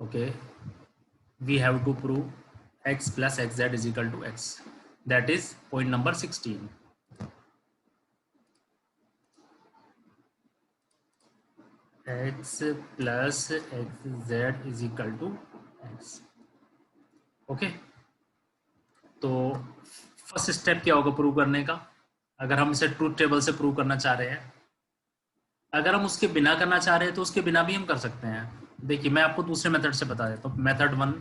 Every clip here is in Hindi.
Okay, we have to prove x plus xz is equal to x. That is point number 16. X plus xz is equal to x. Okay, तो फर्स्ट स्टेप क्या होगा प्रूव करने का? अगर हम इसे ट्रूथ टेबल से प्रूव करना चाह रहे हैं, अगर हम उसके बिना करना चाह रहे हैं तो उसके बिना भी हम कर सकते हैं। देखिए मैं आपको दूसरे मेथड से बता देता हूँ। मेथड 1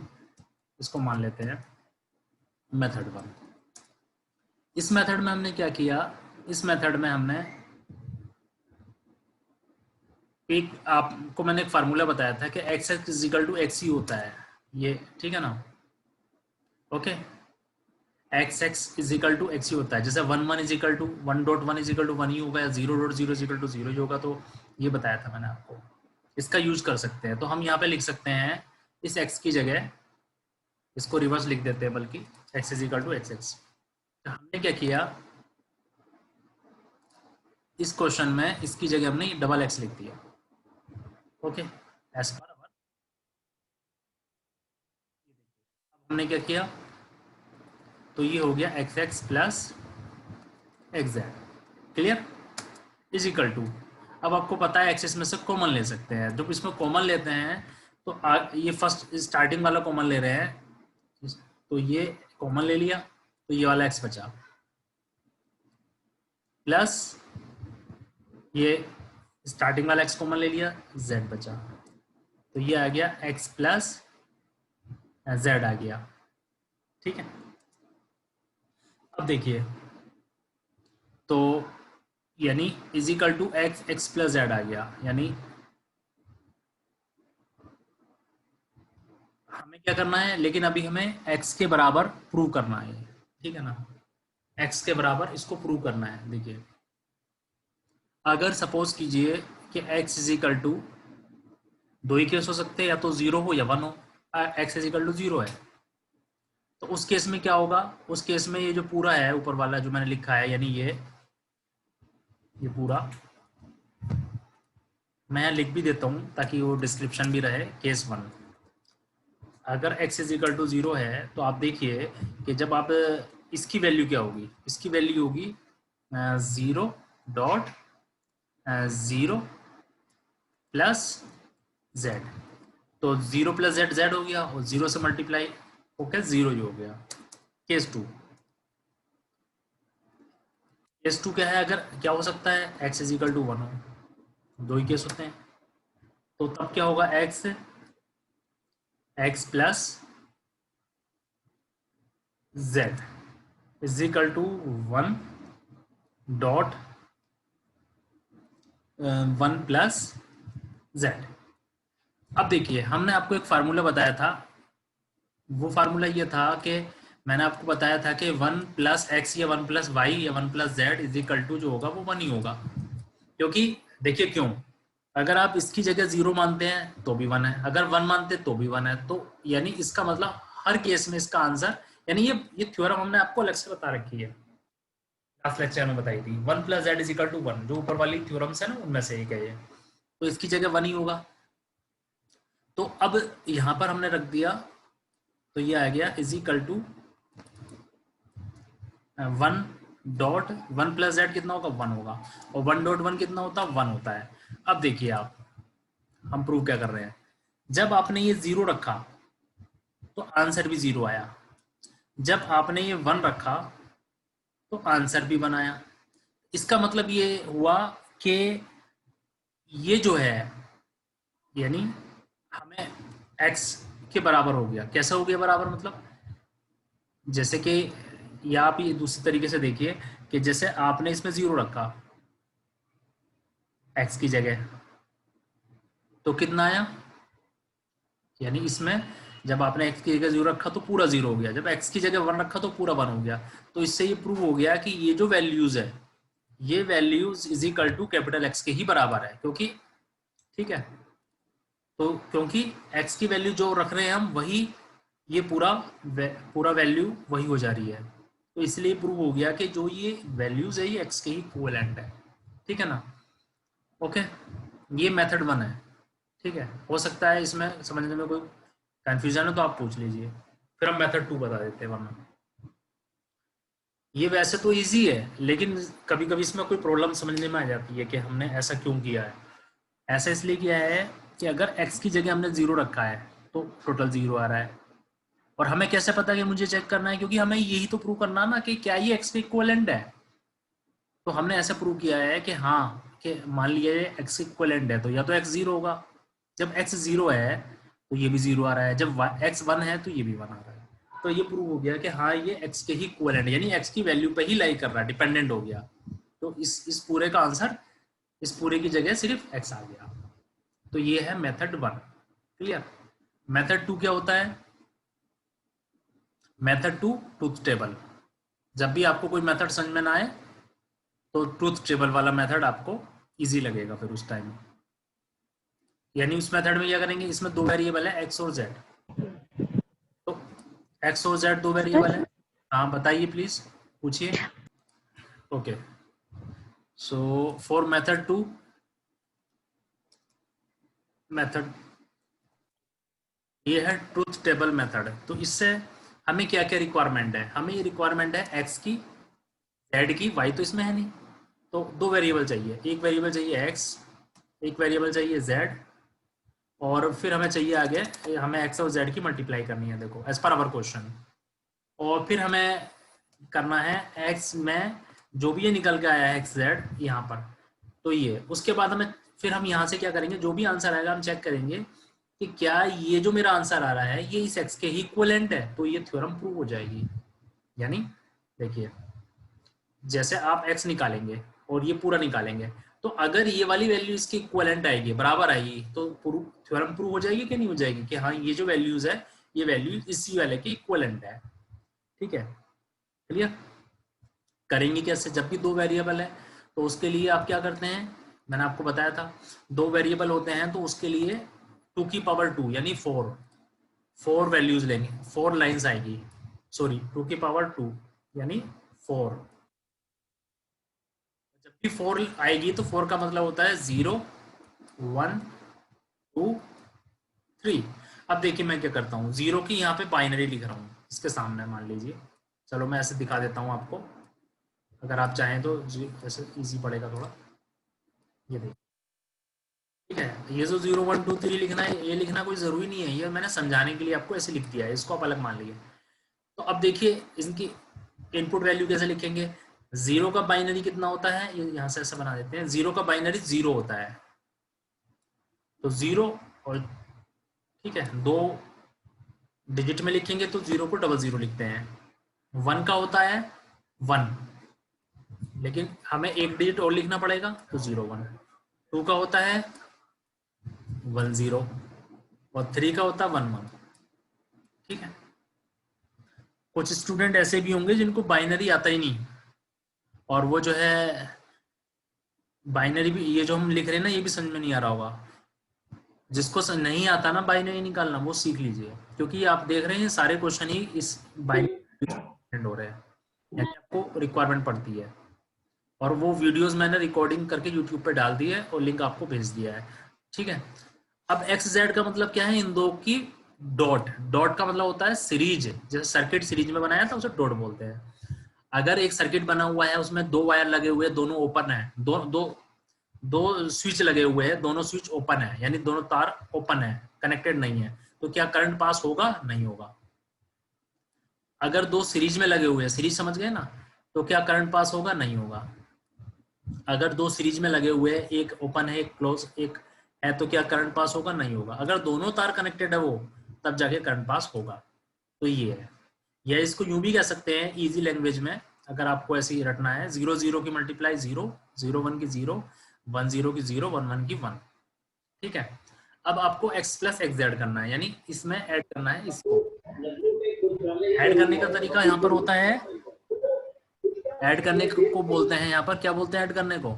इसको मान लेते हैं, मेथड 1। इस मेथड में हमने क्या किया? इस मेथड में हमने एक, आपको मैंने एक फार्मूला बताया था कि x x is equal to x ही होता है ये, ठीक है ना? Okay, x x is equal to x ही होता है। जैसे 1 is equal to 1.1 is equal to 1 ही होगा, या 0.0 इज इक्वल टू 0 ही होगा। तो ये बताया था मैंने आपको, इसका यूज कर सकते हैं। तो हम यहाँ पे लिख सकते हैं इस x की जगह, इसको रिवर्स लिख देते हैं, बल्कि x is equal to x x. तो हमने क्या किया इस क्वेश्चन में, इसकी जगह हमने डबल x लिख दिया। ओके, एज पर अब हमने क्या किया, तो ये हो गया x x plus x z, clear, is equal to. अब आपको पता है एक्सेस में से कॉमन ले सकते हैं। जब इसमें कॉमन लेते हैं तो ये फर्स्ट स्टार्टिंग वाला कॉमन ले रहे हैं, तो ये कॉमन ले लिया, तो ये वाला एक्स बचा, प्लस ये स्टार्टिंग वाला एक्स कॉमन ले लिया, जेड बचा, तो ये आ गया एक्स प्लस जेड आ गया, ठीक है। अब देखिए, तो यानी is equal to x x plus z आ गया, यानी हमें क्या करना है, लेकिन अभी हमें x के बराबर प्रूव करना है, ठीक है ना? x के बराबर इसको प्रूव करना है। देखिए, अगर सपोज कीजिए कि x इज इक्वल टू, दो ही केस हो सकते हैं, या तो 0 हो या 1 हो। x इज इक्वल टू 0 है, तो उस केस में क्या होगा? उस केस में ये जो पूरा है ऊपर वाला जो मैंने लिखा है, यानी ये पूरा मैं यहाँ लिख भी देता हूँ ताकि वो डिस्क्रिप्शन भी रहे। केस 1, अगर x इज इक्वल टू 0 है, तो आप देखिए कि जब आप इसकी वैल्यू क्या होगी, इसकी वैल्यू होगी 0.0 प्लस जेड। तो 0 प्लस जेड जेड हो गया, और 0 से मल्टीप्लाई होकर 0 ही हो गया। केस 2, केस 2 क्या है? अगर क्या हो सकता है, x इज इक्वल टू 1 हो, दो ही केस होते हैं, तो तब क्या होगा, x plus z is equal to 1 plus z. अब देखिए, हमने आपको एक फार्मूला बताया था, वो फार्मूला ये था कि मैंने आपको बताया था कि 1 प्लस एक्स या 1 प्लस वाई या 1 plus z is equal to जो होगा वो 1 ही होगा। क्योंकि देखिए क्यों, अगर आप इसकी जगह 0 मानते हैं तो भी 1 है, अगर 1 मानते तो भी 1 है, तो यानी इसका मतलब हर केस में इसका आंसर, यानी ये थ्योरम हमने आपको अलग से बता रखी है, लास्ट लेक्चर में बताई थी। 1 plus z is equal to 1, जो ऊपर वाली थ्योरम्स है ना, उनमें से एक है ये, तो इसकी जगह 1 ही होगा। तो अब यहां पर हमने रख दिया, तो ये आ गया is equal to 1 plus z कितना होगा, 1 होगा, और 1.1 कितना होता है, 1 होता है। अब देखिए आप, हम प्रूव क्या कर रहे हैं, जब आपने ये 0 रखा तो आंसर भी 0 आया, जब आपने ये 1 रखा तो आंसर भी 1 आया। इसका मतलब ये हुआ कि ये जो है, यानी हमें x के बराबर हो गया। कैसे हो गया बराबर? मतलब जैसे कि, या आप ये दूसरी तरीके से देखिए कि जैसे आपने इसमें 0 रखा x की जगह, तो कितना आया, यानी इसमें जब आपने x की जगह 0 रखा तो पूरा 0 हो गया, जब x की जगह 1 रखा तो पूरा 1 हो गया। तो इससे ये प्रूव हो गया कि ये जो वैल्यूज है, ये values is equal to capital X के ही बराबर है, क्योंकि, ठीक है, तो क्योंकि x की वैल्यू जो रख रहे हैं हम, वही ये पूरा वैल्यू वही हो जा रही है। तो इसलिए प्रूव हो गया कि जो ये वैल्यूज है ये x के ही इक्विवेलेंट है, ठीक है ना? ओके, ये मेथड 1 है, ठीक है। हो सकता है इसमें समझने में कोई कंफ्यूजन है तो आप पूछ लीजिए, फिर हम मेथड 2 बता देते हैं। वरना ये वैसे तो इजी है, लेकिन कभी कभी इसमें कोई प्रॉब्लम समझने में आ जाती है कि हमने ऐसा क्यों किया है। ऐसा इसलिए किया है कि अगर x की जगह हमने 0 रखा है तो टोटल 0 आ रहा है। और हमें कैसे पता कि मुझे चेक करना है, क्योंकि हमें यही तो प्रूव करना ना कि क्या ये x के इक्विवेलेंट है। तो हमने ऐसे प्रूव किया है कि हाँ, कि मान लिया ये x इक्विवेलेंट है तो या तो x 0 होगा। जब x 0 है तो ये भी 0 आ रहा है, जब x 1 है तो ये भी 1 आ रहा है। तो ये प्रूव हो गया कि हाँ ये x के ही इक्विवेलेंट, यानी x की वैल्यू पे ही लाई कर रहा है, डिपेंडेंट हो गया। तो इस पूरे का आंसर, इस पूरे की जगह सिर्फ x आ गया। तो ये है मेथड 1। क्लियर। मेथड 2 क्या होता है? Method 2 truth table. जब भी आपको कोई मेथड समझ में ना आए तो ट्रूथ टेबल वाला मेथड आपको इजी लगेगा फिर उस टाइम। यानी उस मेथड में क्या करेंगे, इसमें 2 वेरिएबल है x और z। तो x और z 2 वेरिएबल है। हाँ बताइए प्लीज, पूछिए। Okay, so for method 2, method ये है ट्रूथ टेबल मेथड। तो इससे हमें क्या क्या रिक्वायरमेंट है? हमें ये रिक्वायरमेंट है x की, z की, y तो इसमें है नहीं, तो 2 वेरिएबल चाहिए। एक वेरिएबल चाहिए x, एक वेरिएबल चाहिए z, और फिर हमें चाहिए आगे, हमें x और z की मल्टीप्लाई करनी है, देखो एज पर आवर क्वेश्चन। और फिर हमें करना है x में जो भी ये निकल के आया है x z यहाँ पर, तो ये उसके बाद हमें, फिर हम यहाँ से क्या करेंगे, जो भी आंसर आएगा हम चेक करेंगे कि क्या ये जो मेरा आंसर आ रहा है ये इस x के ही इक्विवेलेंट है, तो ये थ्योरम प्रूव हो जाएगी। यानी देखिए, जैसे आप x निकालेंगे और ये पूरा निकालेंगे, तो अगर ये वाली वैल्यू इसकी इक्विवेलेंट आएगी, बराबर आएगी, तो थ्योरम प्रूव हो जाएगी कि नहीं हो जाएगी, कि हाँ ये जो वैल्यूज है ये वैल्यू इसी वाले की इक्विवेलेंट है। ठीक है, क्लियर। करेंगे कैसे? जब भी 2 वेरिएबल है तो उसके लिए आप क्या करते हैं, मैंने आपको बताया था 2 वेरिएबल होते हैं तो उसके लिए 2 की पावर 2 यानी 4 वैल्यूज लेंगे, 4 लाइंस आएगी, सॉरी 2 की पावर 2 यानी 4। जब भी 4 आएगी तो 4 का मतलब होता है 0 1 2 3। अब देखिए मैं क्या करता हूँ, 0 की यहाँ पे बाइनरी लिख रहा हूँ इसके सामने, मान लीजिए, चलो मैं ऐसे दिखा देता हूँ आपको, अगर आप चाहें तो ऐसे इजी पड़ेगा थोड़ा। ये देखिए, ठीक है, ये जो 0 1 2 3 लिखना है, ये लिखना कोई ज़रूरी नहीं है, ये मैंने समझाने के लिए आपको ऐसे लिख दिया है, इसको आप अलग मान लीजिए। तो अब देखिए इनकी इनपुट वैल्यू कैसे लिखेंगे। 0 का बाइनरी कितना होता है, ये यहाँ से ऐसे बना देते हैं, 0 का बाइनरी 0 होता है, तो 0 और, ठीक है, 2 डिजिट में लिखेंगे तो 0 को 00 लिखते हैं। 1 का होता है 1, लेकिन हमें एक डिजिट और लिखना पड़ेगा तो 0 1। 2 का होता है 1 0, और 3 का होता है 1 1। ठीक है, कुछ स्टूडेंट ऐसे भी होंगे जिनको बाइनरी आता ही नहीं, और वो जो है बाइनरी भी, ये जो हम लिख रहे हैं ना, ये भी समझ में नहीं आ रहा होगा। जिसको नहीं आता ना बाइनरी निकालना, वो सीख लीजिए, क्योंकि आप देख रहे हैं सारे क्वेश्चन ही इस बाइनरी हो रहे हैं, यानी आपको रिक्वायरमेंट पड़ती है। और वो वीडियोस मैंने रिकॉर्डिंग करके यूट्यूब पे डाल दी है और लिंक आपको भेज दिया है। ठीक है, अब एक्स जेड का मतलब क्या है, इन दो की डॉट, डॉट का मतलब होता है सीरीज, जैसे सर्किट सीरीज में बनाया था उसे डॉट बोलते हैं। अगर एक सर्किट बना हुआ है उसमें 2 वायर लगे हुए हैं, दोनों ओपन है, दो स्विच लगे हुए हैं, दोनों स्विच ओपन है, यानी दोनों तार ओपन है, कनेक्टेड नहीं है, तो क्या करंट पास होगा? नहीं होगा। अगर 2 सीरीज में लगे हुए हैं, सीरीज समझ गए ना, तो क्या करंट पास होगा? नहीं होगा। अगर 2 सीरीज में लगे हुए हैं, एक ओपन है एक क्लोज एक है, तो क्या करंट पास होगा? नहीं होगा। अगर दोनों तार कनेक्टेड है वो, तब जाके करंट पास होगा। तो ये है, या इसको यूं भी कह सकते हैं इजी लैंग्वेज में, अगर आपको ऐसे ही रटना है, 0 0 की मल्टीप्लाई 0, 0 1 की 0, 1 0 की 0, 1 1 की 1। ठीक है, अब आपको x प्लस एक्स जेड करना है, यानी इसमें ऐड करना है इसको। ऐड करने का तरीका यहाँ पर होता है, ऐड करने को बोलते हैं, यहाँ पर क्या बोलते हैं ऐड करने को,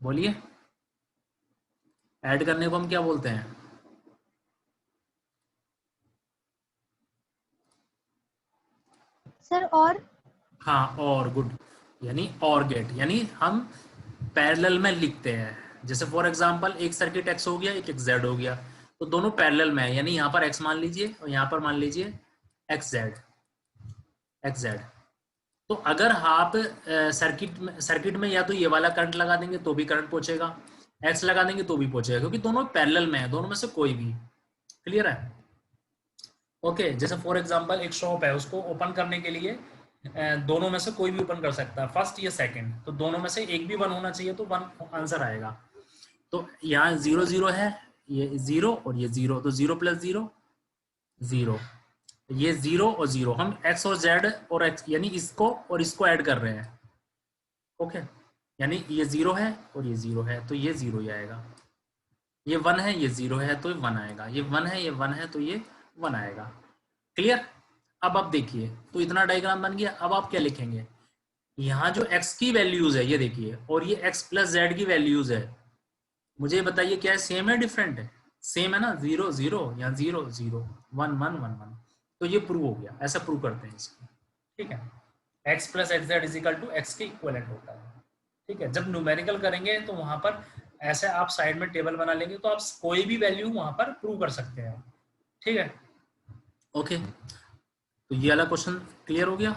बोलिए। ऐड करने को हम क्या बोलते हैं? सर और, हाँ, और, गुड, यानी और गेट, यानी हम पैरेलल में लिखते हैं। जैसे फॉर एग्जांपल एक सर्किट एक्स हो गया, एक एक्स जेड हो गया, तो दोनों पैरेलल में है, यानी यहाँ पर x मान लीजिए और यहाँ पर मान लीजिए xz। तो अगर आप सर्किट में या तो ये वाला करंट लगा देंगे तो भी करंट पहुंचेगा, x लगा देंगे तो भी पहुंचेगा, क्योंकि दोनों पैरेलल में है, दोनों में से कोई भी। क्लियर है? ओके, जैसे फॉर एग्जांपल एक शॉप है, उसको ओपन करने के लिए दोनों में से कोई भी ओपन कर सकता है, फर्स्ट या सेकंड, तो दोनों में से एक भी 1 होना चाहिए तो 1 आंसर आएगा। तो यहाँ 0 0 है, ये 0 और ये 0, तो 0 + 0 0, ये 0 और 0, हम x और z और x यानी इसको और इसको ऐड कर रहे हैं। ओके, यानी ये 0 है और ये 0 है, तो ये 0 ही आएगा। ये 1 है, ये 0 है, तो 1 आएगा। ये 1 है, ये 1 है, तो ये 1 आएगा। क्लियर? अब आप देखिए, तो इतना डायग्राम बन गया। अब आप क्या लिखेंगे, यहाँ जो x की वैल्यूज है ये देखिए, और ये x + z की वैल्यूज है, मुझे बताइए क्या है, सेम है डिफरेंट है? सेम है ना, 0 0, यहाँ 0 0, 1 1 1 1, तो ये प्रूव हो गया। ऐसा प्रूव करते हैं इसको। ठीक है, x + xz = x के इक्विवेलेंट होता है। ठीक है, जब न्यूमेरिकल करेंगे तो वहां पर ऐसे आप साइड में टेबल बना लेंगे, तो आप कोई भी वैल्यू वहां पर प्रूव कर सकते हैं। ठीक है, ओके, तो ये वाला क्वेश्चन क्लियर हो गया।